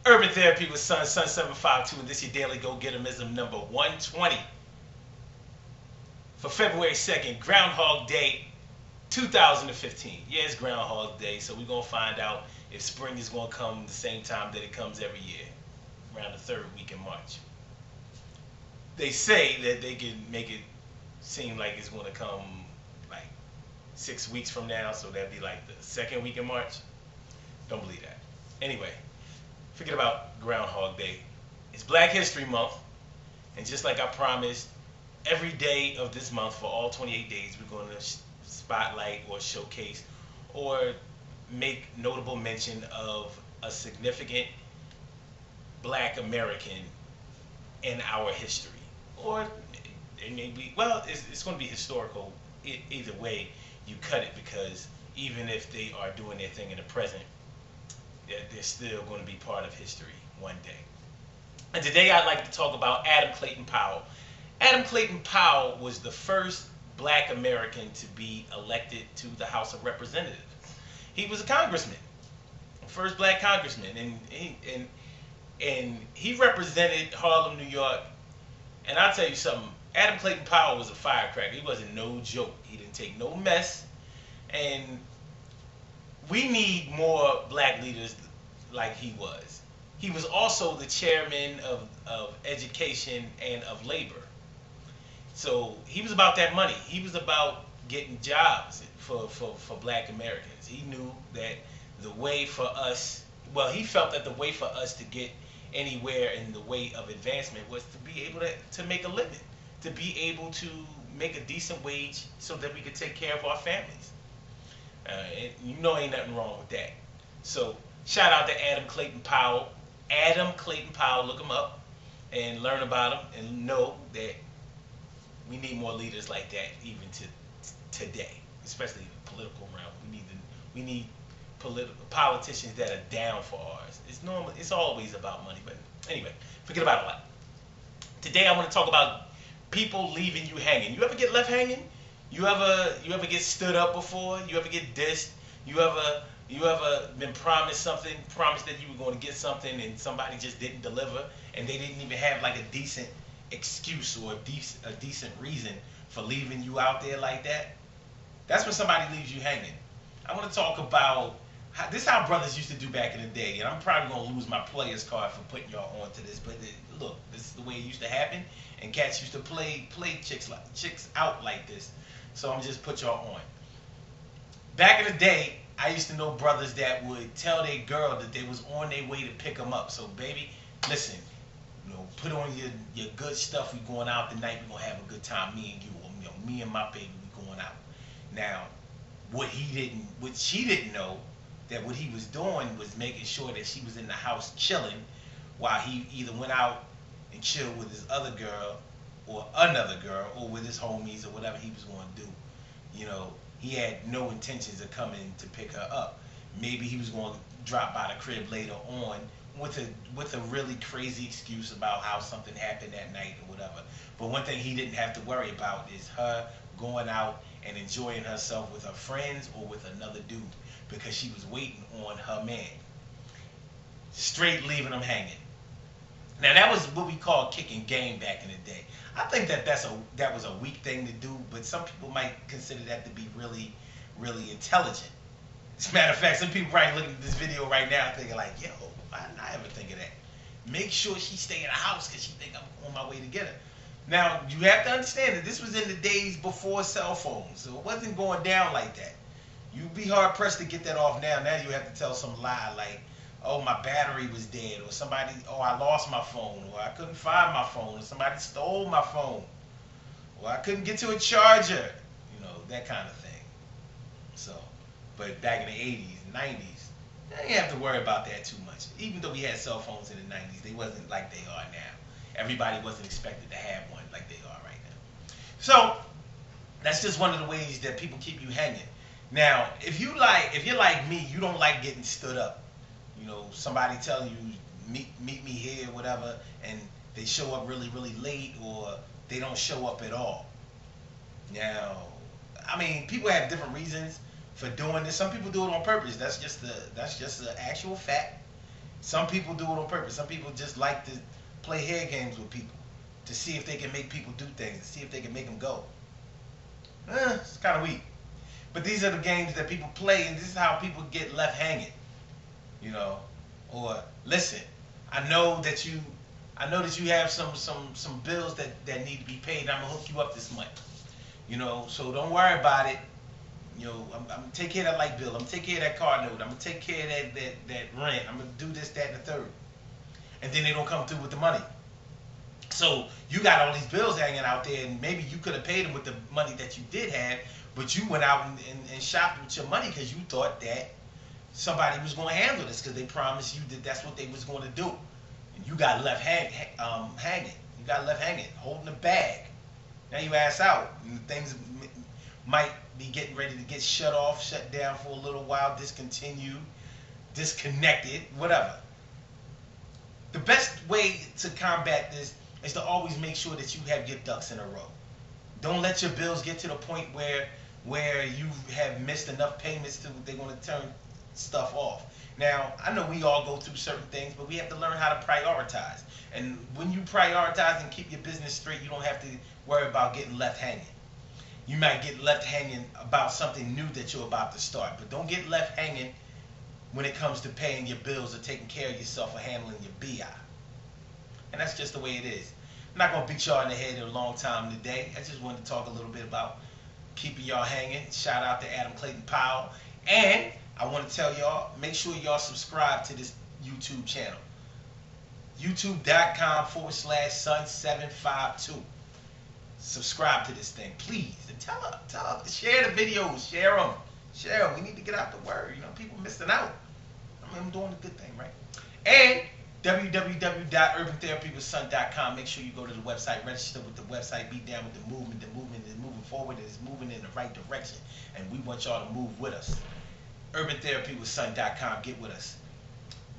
Urban Therapy with Sun 752, and this is your daily Gogetemism number 120 for February 2nd, Groundhog Day 2015. Yeah, it's Groundhog Day, so we're going to find out if spring is going to come the same time that it comes every year, around the third week in March. They say that they can make it seem like it's going to come like 6 weeks from now, so that'd be like the second week in March. Don't believe that. Anyway, forget about Groundhog Day. It's Black History Month, and just like I promised, every day of this month for all 28 days, we're going to spotlight or showcase or make notable mention of a significant Black American in our history. Or it may be, well, it's going to be historical. Either way, you cut it, because even if they are doing their thing in the present, they're still going to be part of history one day. And today I'd like to talk about Adam Clayton Powell. Adam Clayton Powell was the first Black American to be elected to the House of Representatives. He was a congressman, first Black congressman, and he represented Harlem, New York. And I'll tell you something, Adam Clayton Powell was a firecracker. He wasn't no joke. He didn't take no mess. And we need more Black leaders like he was. He was also the chairman of education and of labor. So he was about that money. He was about getting jobs for Black Americans. He knew that the way for us, well, he felt that the way for us to get anywhere in the way of advancement was to be able to make a living, to be able to make a decent wage so that we could take care of our families. And you know ain't nothing wrong with that. So shout out to Adam Clayton Powell. Adam Clayton Powell, look him up and learn about him and know that we need more leaders like that even to today, especially in the political realm. We need politicians that are down for ours. It's always about money, but anyway, forget about it a lot. Today I want to talk about people leaving you hanging. You ever get left hanging? You ever get stood up before? You ever get dissed? You ever been promised that you were going to get something, and somebody just didn't deliver, and they didn't even have like a decent excuse or a decent reason for leaving you out there like that? That's when somebody leaves you hanging. I want to talk about this is how brothers used to do back in the day, and I'm probably going to lose my player's card for putting y'all onto this, but look, this is the way it used to happen, and cats used to play chicks out like this. So I'm just put y'all on. Back in the day, I used to know brothers that would tell their girl that they was on their way to pick them up. So baby, listen, put on your good stuff. We going out tonight. We gonna have a good time. Me and you, me and my baby, we going out. Now, what she didn't know, that what he was doing was making sure that she was in the house chilling while he either went out and chilled with his other girl or another girl or with his homies or whatever he was going to do. He had no intentions of coming to pick her up. Maybe he was going to drop by the crib later on with a really crazy excuse about how something happened that night or whatever. But one thing he didn't have to worry about is her going out and enjoying herself with her friends or with another dude, because she was waiting on her man. Straight leaving him hanging. Now that was what we call kicking game back in the day. I think that was a weak thing to do, but some people might consider that to be really, really intelligent. As a matter of fact, some people probably looking at this video right now thinking like, yo, why didn't I ever think of that? Make sure she stay in the house because she think I'm on my way to get her. Now, you have to understand that this was in the days before cell phones, so it wasn't going down like that. You'd be hard pressed to get that off now. Now you have to tell some lie like, oh, my battery was dead, or I lost my phone, or I couldn't find my phone, or somebody stole my phone, or I couldn't get to a charger, that kind of thing. So, but back in the 80s and 90s, you didn't have to worry about that too much. Even though we had cell phones in the 90s, they wasn't like they are now. Everybody wasn't expected to have one like they are right now. So, that's just one of the ways that people keep you hanging. Now, if you're like me, you don't like getting stood up. Somebody telling you meet me here, whatever, and they show up really, really late, or they don't show up at all. Now, I mean, people have different reasons for doing this. Some people do it on purpose. That's just the actual fact. Some people do it on purpose. Some people just like to play head games with people to see if they can make people do things, to see if they can make them go. It's kind of weak. But these are the games that people play, and this is how people get left hanging. You know, or listen, I know that you have some bills that need to be paid. I'm gonna hook you up this month. You know, so don't worry about it. You know, I'm gonna take care of that light bill. I'm gonna take care of that car note. I'm gonna take care of that rent. I'm gonna do this, that, and the third. And then they don't come through with the money. So you got all these bills hanging out there, and maybe you could have paid them with the money that you did have, but you went out and shopped with your money because you thought that somebody was going to handle this because they promised you that that's what they was going to do. And you got left hanging. You got left hanging, holding the bag. Now you ass out, and things might be getting ready to get shut off, shut down for a little while, discontinued, disconnected, whatever. The best way to combat this is to always make sure that you have your ducks in a row. Don't let your bills get to the point where you have missed enough payments to they're going to turn stuff off. Now, I know we all go through certain things, but we have to learn how to prioritize. And when you prioritize and keep your business straight, you don't have to worry about getting left hanging. You might get left hanging about something new that you're about to start, but don't get left hanging when it comes to paying your bills or taking care of yourself or handling your BI. And that's just the way it is. I'm not going to beat y'all in the head a long time today. I just wanted to talk a little bit about keeping y'all hanging. Shout out to Adam Clayton Powell. And I want to tell y'all, make sure y'all subscribe to this YouTube channel. youtube.com/Sun752. Subscribe to this thing, please. And tell her, share the videos, share them. We need to get out the word. You know, people missing out. I mean, I'm doing a good thing, right? And www.urbantherapywithsun.com. Make sure you go to the website, register with the website, be down with the movement. The movement is moving forward, it's moving in the right direction, and we want y'all to move with us. urbantherapywithsun.com. Get with us.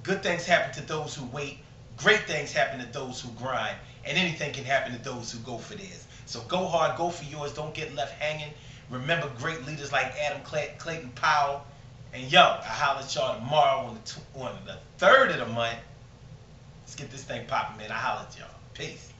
Good things happen to those who wait. Great things happen to those who grind, and anything can happen to those who go for theirs. So go hard, go for yours. Don't get left hanging. Remember great leaders like Adam Clayton Powell. And yo, I'll holler at y'all tomorrow on the 3rd of the month. Let's get this thing popping, man. I'll holler at y'all. Peace.